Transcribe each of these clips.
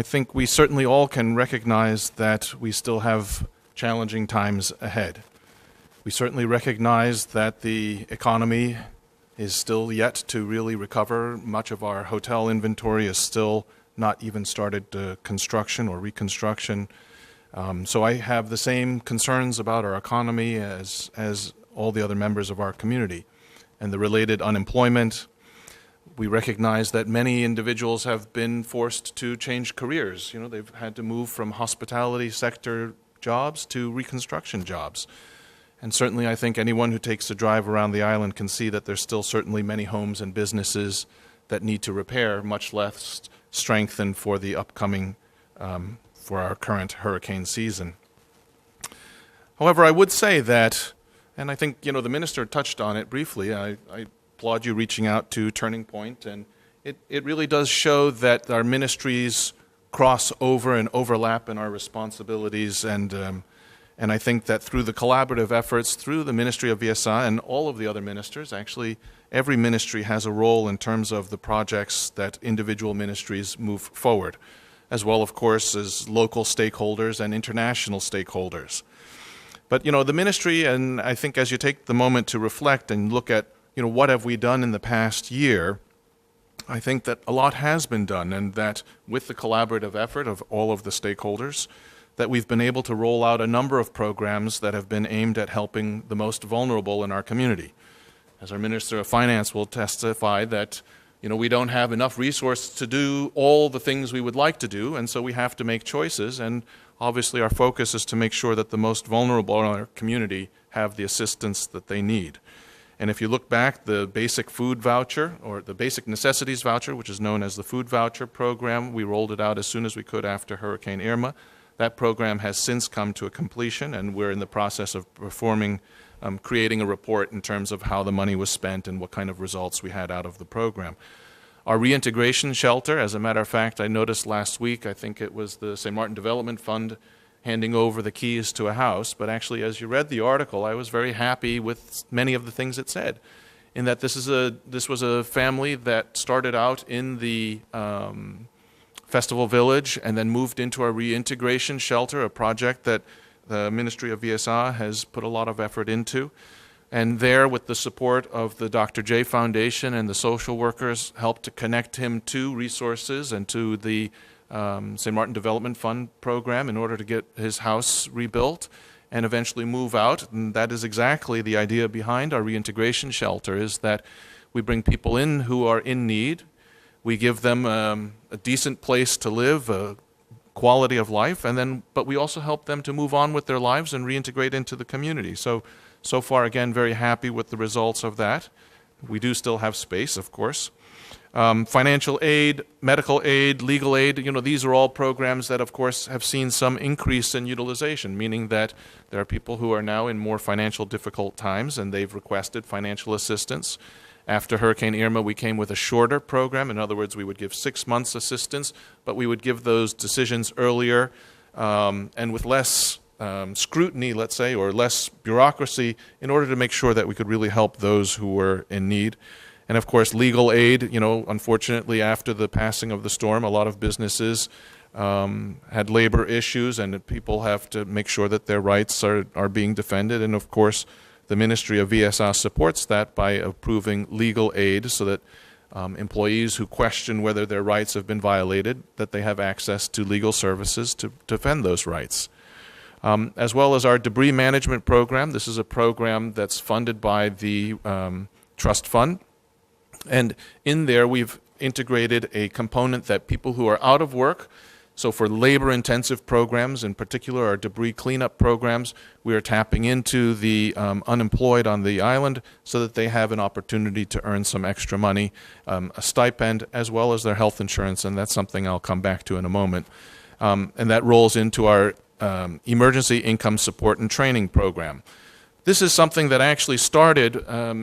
think we certainly all can recognize that we still have challenging times ahead. We certainly recognize that the economy is still yet to really recover. Much of our hotel inventory is still not even started construction or reconstruction. So I have the same concerns about our economy as all the other members of our community. And the related unemployment. We recognize that many individuals have been forced to change careers. You know, they've had to move from hospitality sector jobs to reconstruction jobs. And certainly I think anyone who takes a drive around the island can see that there's still certainly many homes and businesses that need to repair, much less strengthen for the upcoming, for our current hurricane season. However, I would say that, and I think, you know, the minister touched on it briefly, I applaud you reaching out to Turning Point, and it really does show that our ministries cross over and overlap in our responsibilities, and I think that through the collaborative efforts through the Ministry of VSA and all of the other ministers, actually every ministry has a role in terms of the projects that individual ministries move forward, as well, of course, as local stakeholders and international stakeholders. But, you know, the ministry, and I think as you take the moment to reflect and look at, you know, what have we done in the past year, I think that a lot has been done, and that with the collaborative effort of all of the stakeholders, that we've been able to roll out a number of programs that have been aimed at helping the most vulnerable in our community. As our Minister of Finance will testify that, you know, we don't have enough resources to do all the things we would like to do, and so we have to make choices, and obviously our focus is to make sure that the most vulnerable in our community have the assistance that they need. And if you look back, the basic food voucher, or the basic necessities voucher, which is known as the food voucher program, we rolled it out as soon as we could after Hurricane Irma. That program has since come to a completion, and we're in the process of creating a report in terms of how the money was spent and what kind of results we had out of the program. Our reintegration shelter, as a matter of fact, I noticed last week, I think it was the St. Martin Development Fund handing over the keys to a house, but actually as you read the article, I was very happy with many of the things it said, in that this was a family that started out in the Festival Village and then moved into our reintegration shelter, a project that the Ministry of VSA has put a lot of effort into. And there, with the support of the Dr. J Foundation and the social workers, helped to connect him to resources and to the St. Martin Development Fund program in order to get his house rebuilt and eventually move out. And that is exactly the idea behind our reintegration shelter, is that we bring people in who are in need. We give them a decent place to live, a quality of life, but we also help them to move on with their lives and reintegrate into the community. So far, again, very happy with the results of that. We do still have space, of course. Financial aid, medical aid, legal aid, you know, these are all programs that, of course, have seen some increase in utilization, meaning that there are people who are now in more financial difficult times and they've requested financial assistance. After Hurricane Irma, we came with a shorter program. In other words, we would give 6 months assistance, but we would give those decisions earlier and with less scrutiny, let's say, or less bureaucracy in order to make sure that we could really help those who were in need. And of course, legal aid, you know, unfortunately, after the passing of the storm, a lot of businesses had labor issues, and people have to make sure that their rights are being defended. And of course, the Ministry of VSA supports that by approving legal aid so that employees who question whether their rights have been violated, that they have access to legal services to defend those rights. As well as our debris management program. This is a program that's funded by the trust fund. And in there, we've integrated a component that people who are out of work, so for labor-intensive programs, in particular our debris cleanup programs, we are tapping into the unemployed on the island so that they have an opportunity to earn some extra money, a stipend, as well as their health insurance, and that's something I'll come back to in a moment. And that rolls into our emergency income support and training program. This is something that actually started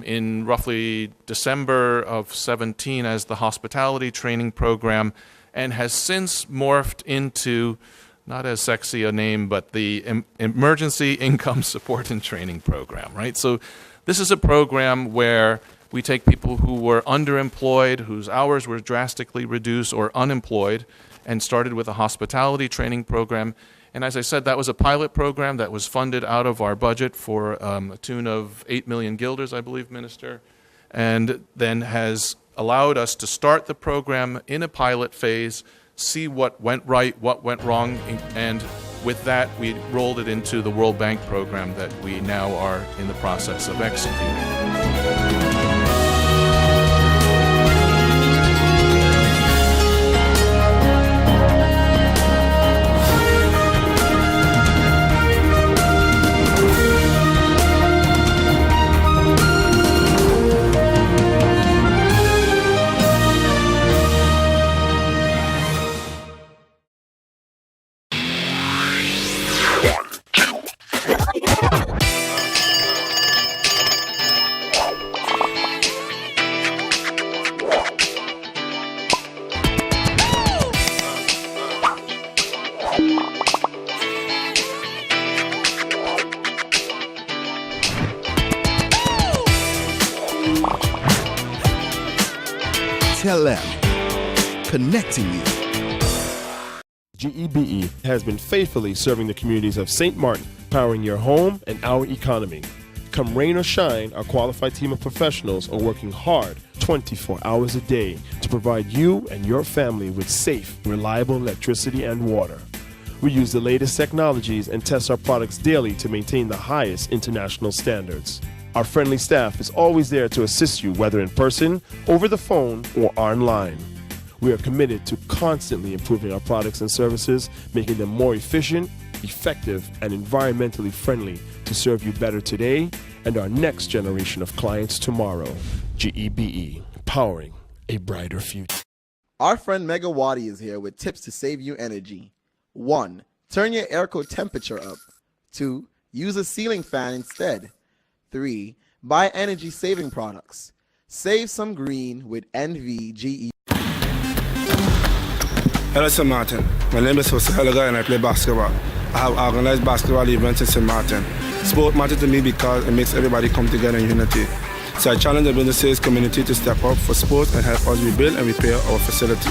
in roughly December of 17 as the hospitality training program and has since morphed into, not as sexy a name, but the emergency income support and training program, right? So this is a program where we take people who were underemployed, whose hours were drastically reduced, or unemployed, and started with a hospitality training program. And as I said, that was a pilot program that was funded out of our budget for a tune of 8 million guilders, I believe, Minister, and then has allowed us to start the program in a pilot phase, see what went right, what went wrong, and with that, we rolled it into the World Bank program that we now are in the process of executing. Tell them, connecting you. GEBE has been faithfully serving the communities of St. Martin, powering your home and our economy. Come rain or shine, our qualified team of professionals are working hard 24 hours a day to provide you and your family with safe, reliable electricity and water. We use the latest technologies and test our products daily to maintain the highest international standards. Our friendly staff is always there to assist you, whether in person, over the phone, or online. We are committed to constantly improving our products and services, making them more efficient, effective, and environmentally friendly to serve you better today and our next generation of clients tomorrow. GEBE, powering a brighter future. Our friend Megawati is here with tips to save you energy. 1. Turn your airco temperature up. 2. Use a ceiling fan instead. 3. Buy energy-saving products. Save some green with NVGE. Hello, St. Martin. My name is Jose Helaga and I play basketball. I have organized basketball events in St. Martin. Sport matters to me because it makes everybody come together in unity. So I challenge the businesses community to step up for sports and help us rebuild and repair our facility.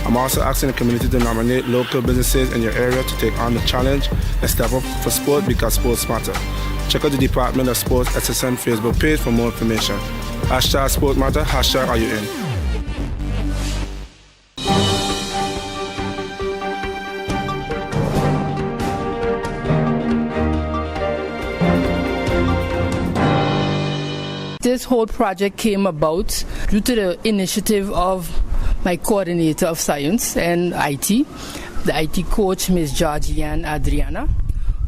I'm also asking the community to nominate local businesses in your area to take on the challenge and step up for sport because sports matter. Check out the Department of Sports SXM Facebook page for more information. Hashtag Sport Matter, hashtag Are You In? This whole project came about due to the initiative of my coordinator of science and IT, the IT coach, Ms. Georgianne Adriana,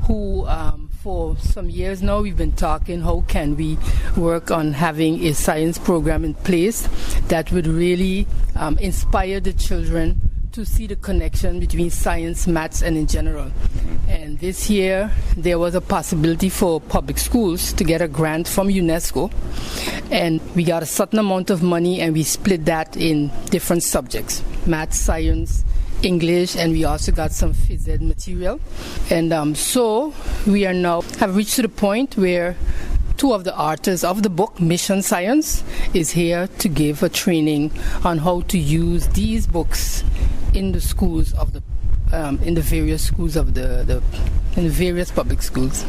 who for some years now we've been talking how can we work on having a science program in place that would really inspire the children to see the connection between science, maths, and in general. And this year, there was a possibility for public schools to get a grant from UNESCO. And we got a certain amount of money, and we split that in different subjects: maths, science, English, and we also got some phys ed material. And so we are now have reached to the point where two of the authors of the book, Mission Science, is here to give a training on how to use these books in the schools of the in the various schools of the in the various public schools.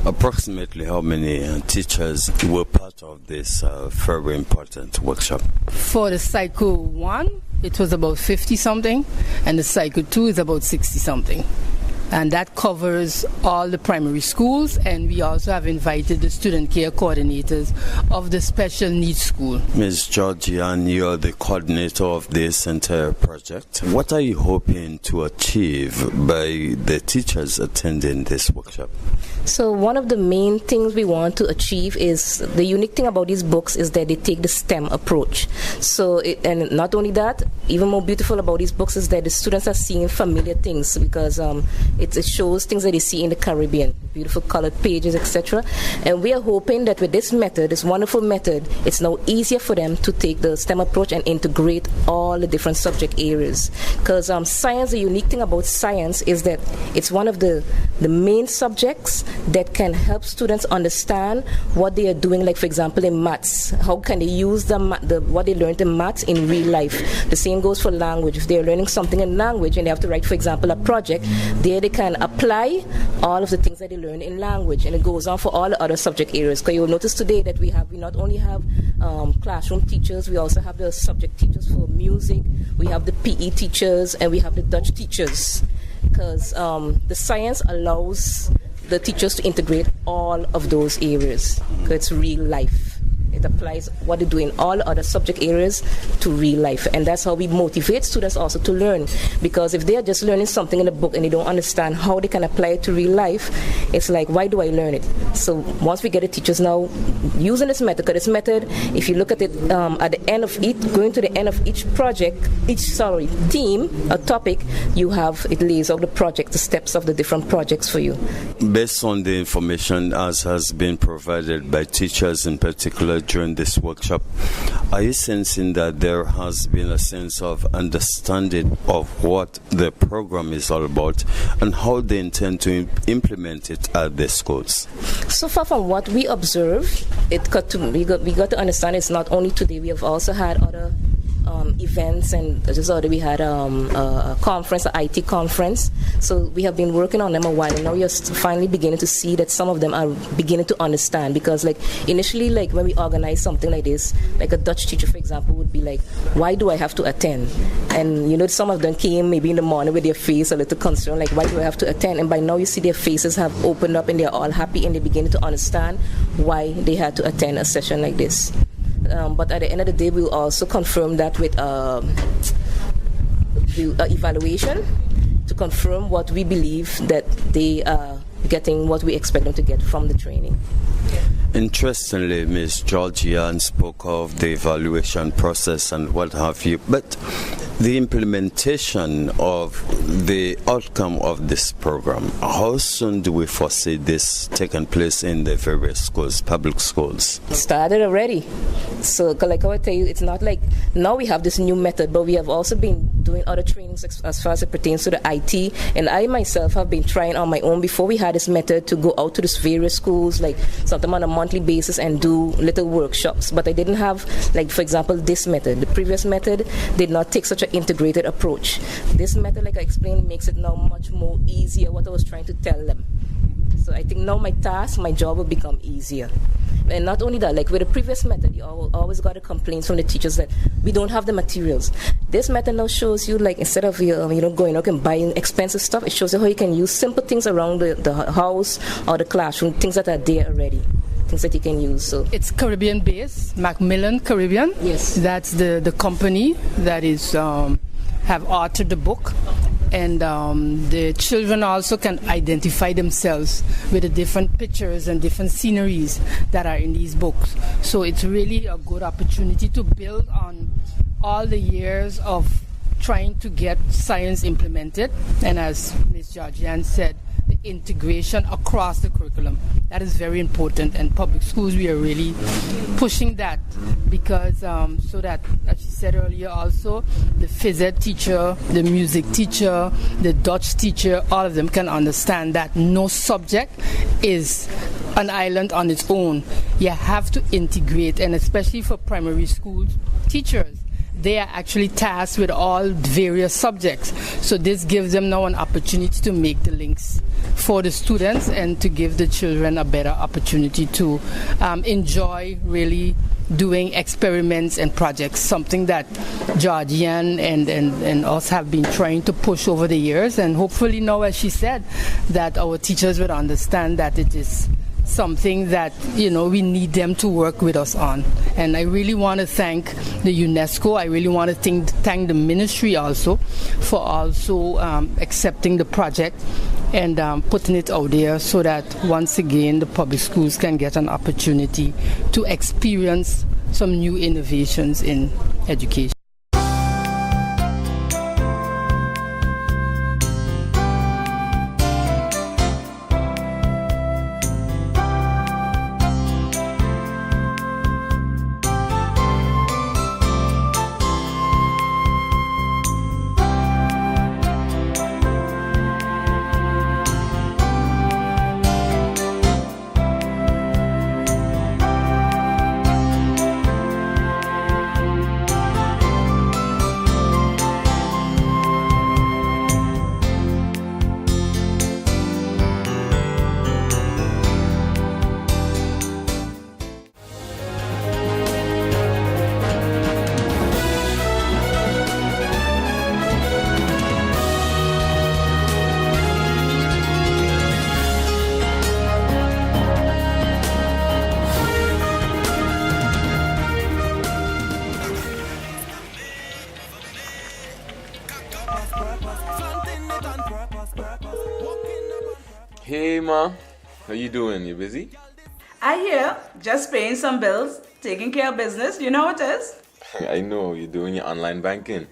Approximately how many teachers were part of this very important workshop? For the Cycle 1, it was about 50-something, and the Cycle 2 is about 60-something. And that covers all the primary schools, and we also have invited the student care coordinators of the special needs school. Ms. Georgianne, you're the coordinator of this entire project. What are you hoping to achieve by the teachers attending this workshop? So one of the main things we want to achieve is, the unique thing about these books is that they take the STEM approach. So, and not only that, even more beautiful about these books is that the students are seeing familiar things, because it shows things that they see in the Caribbean, beautiful colored pages, etc. And we are hoping that with this method, this wonderful method, it's now easier for them to take the STEM approach and integrate all the different subject areas. Because science, the unique thing about science is that it's one of the main subjects that can help students understand what they are doing, like for example in maths. How can they use what they learned in maths in real life? The same goes for language. If they're learning something in language and they have to write, for example, a project, there they can apply all of the things that they learn in language, and it goes on for all the other subject areas. Because you'll notice today that we not only have classroom teachers, we also have the subject teachers for music, we have the PE teachers, and we have the Dutch teachers. Because the science allows the teachers to integrate all of those areas. It's real life. It applies what they do in all other subject areas to real life. And that's how we motivate students also to learn. Because if they are just learning something in a book and they don't understand how they can apply it to real life, it's like, why do I learn it? So once we get the teachers now using this method, because this method, if you look at it at the end of each, going to the end of each project, theme, a topic, it lays out the project, the steps of the different projects for you. Based on the information as has been provided by teachers in particular during this workshop, are you sensing that there has been a sense of understanding of what the program is all about and how they intend to implement it at the schools? So far from what we observe, we got to understand it's not only today. We have also had other events, and just already we had a conference, an IT conference. So we have been working on them a while, and now you're finally beginning to see that some of them are beginning to understand. Because like initially, like when we organize something like this, like a Dutch teacher, for example, would be like, why do I have to attend? And you know, some of them came maybe in the morning with their face a little concerned, like, why do I have to attend? And by now you see their faces have opened up and they're all happy and they're beginning to understand why they had to attend a session like this. But at the end of the day, we'll also confirm that with evaluation to confirm what we believe that they are getting, what we expect them to get from the training. Interestingly, Ms. Georgian spoke of the evaluation process and what have you, but the implementation of the outcome of this program, how soon do we foresee this taking place in the various schools, public schools? It started already. So like I tell you, it's not like now we have this new method, but we have also been doing other trainings as far as it pertains to the IT. And I myself have been trying on my own before we had this method to go out to these various schools, like sometimes on a monthly basis and do little workshops. But I didn't have, like for example, this method. The previous method did not take such an integrated approach. This method, like I explained, makes it now much more easier what I was trying to tell them. So I think now my job will become easier. And not only that, like with the previous method, you always got a complaint from the teachers that we don't have the materials. This method now shows you, like, instead of going out and buying expensive stuff, it shows you how you can use simple things around the house or the classroom, things that are there already, things that you can use. So it's Caribbean based, Macmillan Caribbean. Yes, that's the company that is have authored the book. And the children also can identify themselves with the different pictures and different sceneries that are in these books. So it's really a good opportunity to build on all the years of trying to get science implemented. And as Ms. Georgian said, the integration across the curriculum. That is very important. And public schools, we are really pushing that because so that, as she said earlier also, the phys ed teacher, the music teacher, the Dutch teacher, all of them can understand that no subject is an island on its own. You have to integrate, and especially for primary school teachers, they are actually tasked with all various subjects. So this gives them now an opportunity to make the links for the students and to give the children a better opportunity to enjoy really doing experiments and projects, something that Georgian and us have been trying to push over the years. And hopefully now, as she said, that our teachers will understand that it is something that we need them to work with us on. And I really want to thank the UNESCO. I really want to thank the ministry also for also accepting the project and putting it out there so that once again the public schools can get an opportunity to experience some new innovations in education. Ma. How you doing? You busy? I hear, just paying some bills, taking care of business, you know what it is? I know, you're doing your online banking.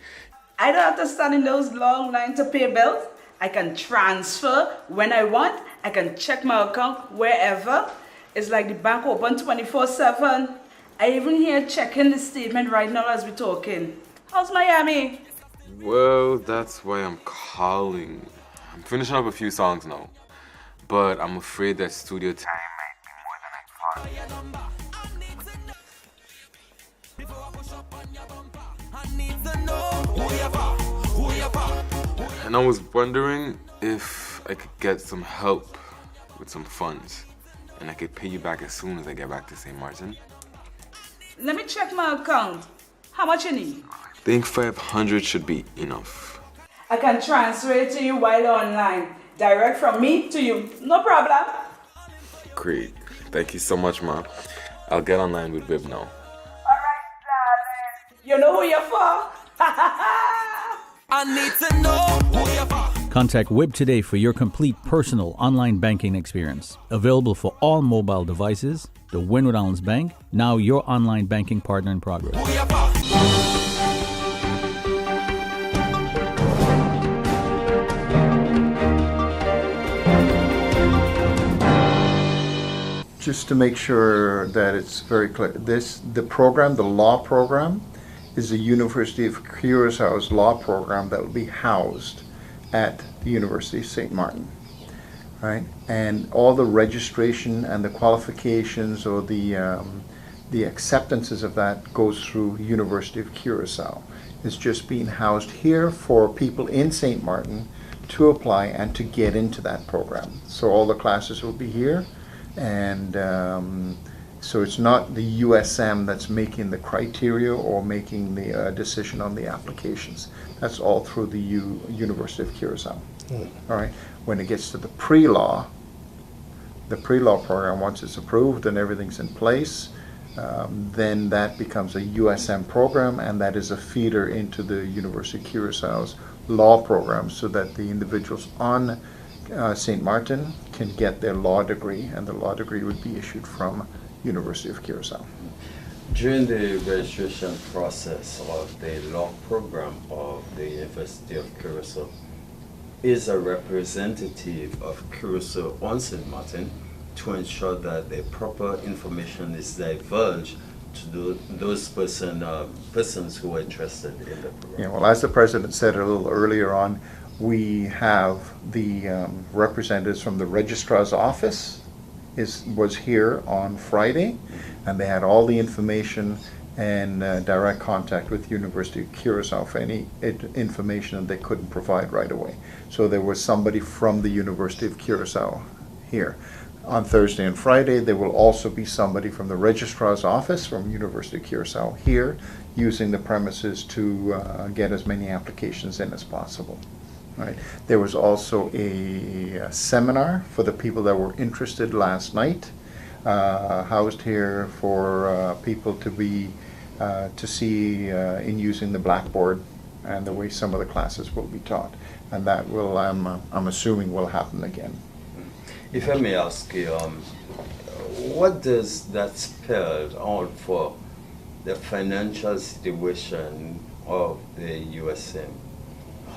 I don't have to stand in those long lines to pay bills. I can transfer when I want. I can check my account wherever. It's like the bank open 24/7. I even here checking the statement right now as we're talking. How's Miami? Well, that's why I'm calling. I'm finishing up a few songs now, but I'm afraid that studio time might be more than I thought. And I was wondering if I could get some help with some funds, and I could pay you back as soon as I get back to St. Martin. Let me check my account. How much you need? I think 500 should be enough. I can transfer it to you while online. Direct from me to you. No problem. Great. Thank you so much, Ma. I'll get online with Wib now. Alright, darling. You know who you're for? I need to know who you're for. Contact WIB today for your complete personal online banking experience. Available for all mobile devices, the Windward Islands Bank, now your online banking partner in progress. Just to make sure that it's very clear, the program, the law program, is the University of Curaçao's law program that will be housed at the University of St. Martin, right? And all the registration and the qualifications or the acceptances of that goes through University of Curaçao. It's just being housed here for people in St. Martin to apply and to get into that program. So all the classes will be here, and so it's not the USM that's making the criteria or making the decision on the applications. That's all through the University of Curaçao. All right. When it gets to the pre-law program, once it's approved and everything's in place, then that becomes a USM program, and that is a feeder into the University of Curaçao's law program, so that the individuals on St. Martin can get their law degree, and the law degree would be issued from University of Curaçao. During the registration process of the law program of the University of Curaçao, is a representative of Curaçao on St. Martin to ensure that the proper information is divulged to those persons who are interested in the program. Yeah, well, as the President said a little earlier on, we have the representatives from the Registrar's Office was here on Friday, and they had all the information and direct contact with University of Curaçao for any information that they couldn't provide right away. So there was somebody from the University of Curaçao here. On Thursday and Friday, there will also be somebody from the Registrar's Office from University of Curaçao here, using the premises to get as many applications in as possible. Right. There was also a seminar for the people that were interested last night, housed here for people to be to see in using the blackboard and the way some of the classes will be taught, and that will I'm assuming will happen again. If I may ask you, what does that spell out for the financial situation of the USM?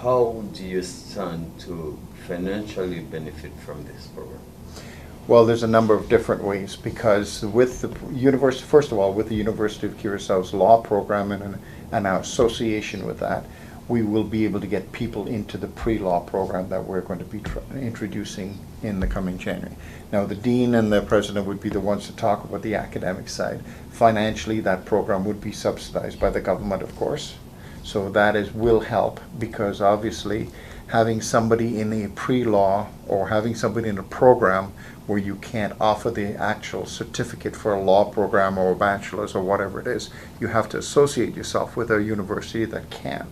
How do you stand to financially benefit from this program? Well, there's a number of different ways, because with the university, first of all, with the University of Curaçao's law program and our association with that, we will be able to get people into the pre-law program that we're going to be introducing in the coming January. Now, the dean and the president would be the ones to talk about the academic side. Financially, that program would be subsidized by the government, of course. So that will help, because obviously having somebody in a pre-law or having somebody in a program where you can't offer the actual certificate for a law program or a bachelor's or whatever it is, you have to associate yourself with a university that can.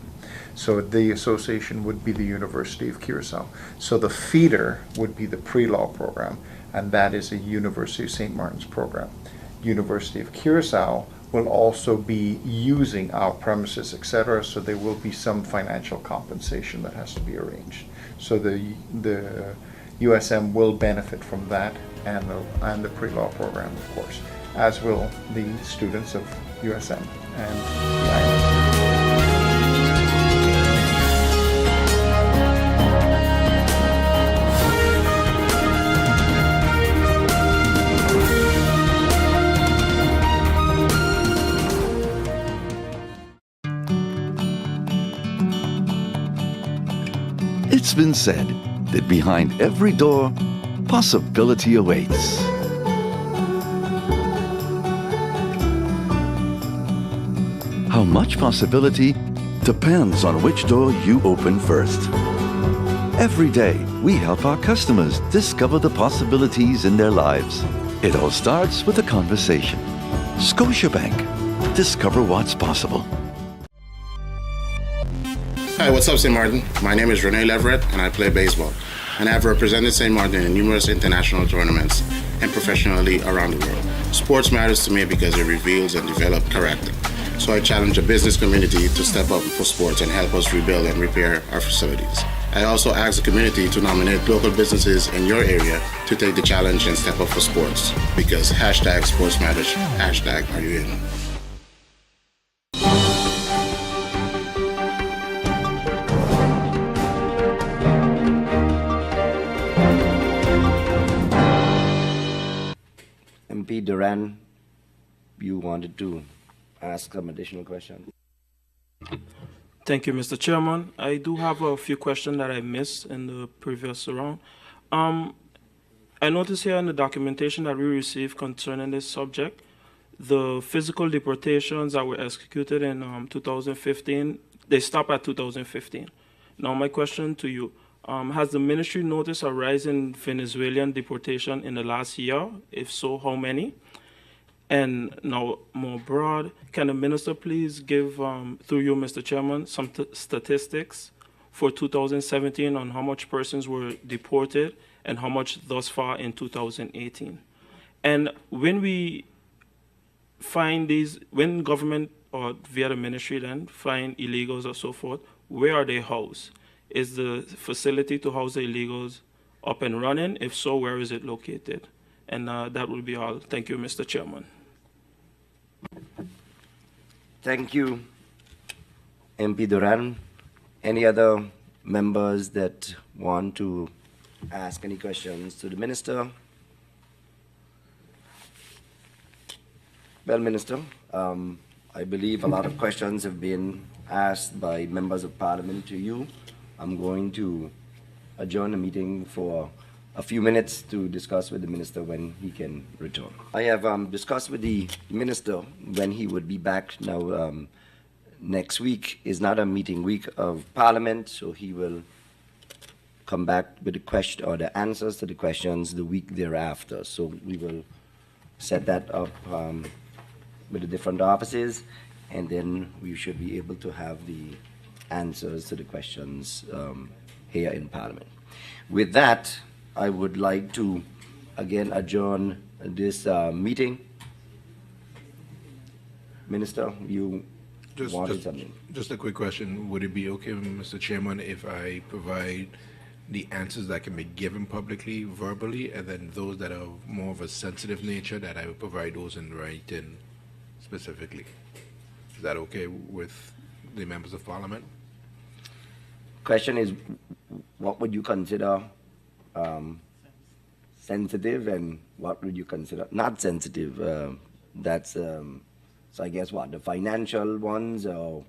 So the association would be the University of Curaçao. So the feeder would be the pre-law program, and that is a University of St. Martin's program. University of Curaçao will also be using our premises, etc., so there will be some financial compensation that has to be arranged. So the USM will benefit from that and the pre-law program, of course, as will the students of USM and the island. It's been said that behind every door, possibility awaits. How much possibility depends on which door you open first. Every day, we help our customers discover the possibilities in their lives. It all starts with a conversation. Scotiabank. Discover what's possible. Hi, what's up, St. Martin? My name is Rene Leverett, and I play baseball. And I've represented St. Martin in numerous international tournaments and professionally around the world. Sports matters to me because it reveals and develops character. So I challenge the business community to step up for sports and help us rebuild and repair our facilities. I also ask the community to nominate local businesses in your area to take the challenge and step up for sports. Because hashtag sports matters, hashtag are you in? MP Duran, you wanted to ask some additional questions. Thank you, Mr. Chairman. I do have a few questions that I missed in the previous round. I noticed here in the documentation that we received concerning this subject, the physical deportations that were executed in 2015, they stop at 2015. Now, my question to you, has the ministry noticed a rise in Venezuelan deportation in the last year? If so, how many? And now, more broad, can the minister please give, through you, Mr. Chairman, some statistics for 2017 on how much persons were deported and how much thus far in 2018? And when we find these, when government or via the ministry then find illegals or so forth, where are they housed? Is the facility to house the illegals up and running? If so, where is it located? And that will be all. Thank you, Mr. Chairman. Thank you, MP Duran. Any other members that want to ask any questions to the minister? Well, Minister, I believe a lot of questions have been asked by members of Parliament to you. I'm going to adjourn the meeting for a few minutes to discuss with the minister when he can return. I have discussed with the minister when he would be back. Now, next week is not a meeting week of Parliament, so he will come back with the question or the answers to the questions the week thereafter. So we will set that up with the different offices, and then we should be able to have the answers to the questions here in Parliament. With that, I would like to again adjourn this meeting. Minister, you wanted something. Just a quick question. Would it be okay, Mr. Chairman, if I provide the answers that can be given publicly, verbally, and then those that are more of a sensitive nature, that I would provide those in writing specifically? Is that okay with the members of Parliament? Question is, what would you consider sensitive, and what would you consider not sensitive? That's so I guess what, the financial ones, or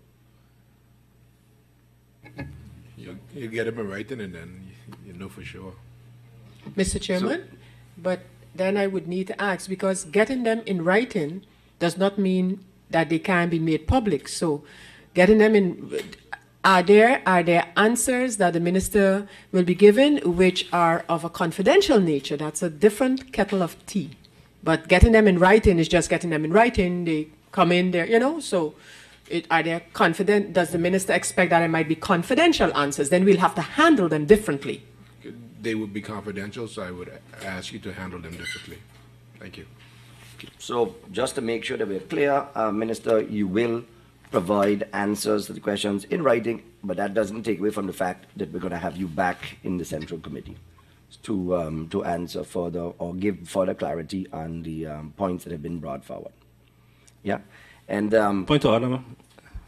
you get them in writing, and then you know for sure. Mr. Chairman, but then I would need to ask, because getting them in writing does not mean that they can be made public. So getting them in, are there answers that the minister will be given which are of a confidential nature? That's a different kettle of tea. But getting them in writing is just getting them in writing. They come in there, so are they confident? Does the minister expect that it might be confidential answers? Then we'll have to handle them differently. They would be confidential, so I would ask you to handle them differently. Thank you. So just to make sure that we're clear, Minister, you will provide answers to the questions in writing, but that doesn't take away from the fact that we're going to have you back in the Central Committee. to answer further or give further clarity on the points that have been brought forward. Yeah, and point of order,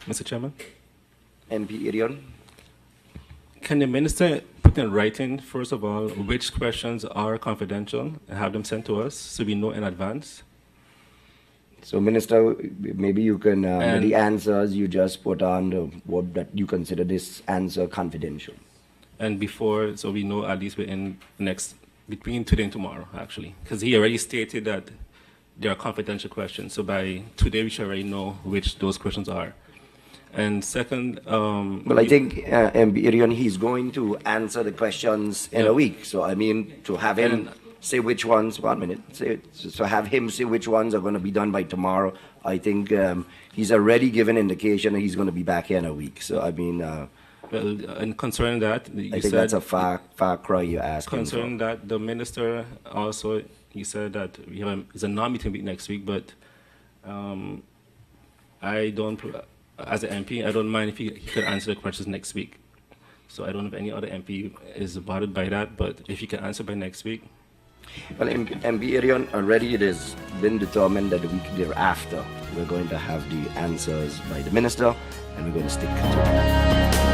Mr. Chairman. MP Irion. Can the minister put in writing, first of all, which questions are confidential and have them sent to us so we know in advance? So, Minister, maybe you can, the answers you just put on what that you consider this answer confidential. And before, so we know at least between today and tomorrow, actually. Because he already stated that there are confidential questions. So by today, we should already know which those questions are. And second, well, I think MP Irion, he's going to answer the questions in a week. So I mean, to have him say which ones. 1 minute. So have him say which ones are going to be done by tomorrow. I think he's already given indication that he's going to be back here in a week. So I mean, well, and concerning that, I think that's a far cry you're asking. Concerning that, the minister also he said that we have a non-meeting week next week, but I don't. As an MP, I don't mind if he could answer the questions next week. So I don't know if any other MP is bothered by that, but if he can answer by next week. Well, MP Irion, already it has been determined that the week thereafter we're going to have the answers by the minister, and we're going to stick to it.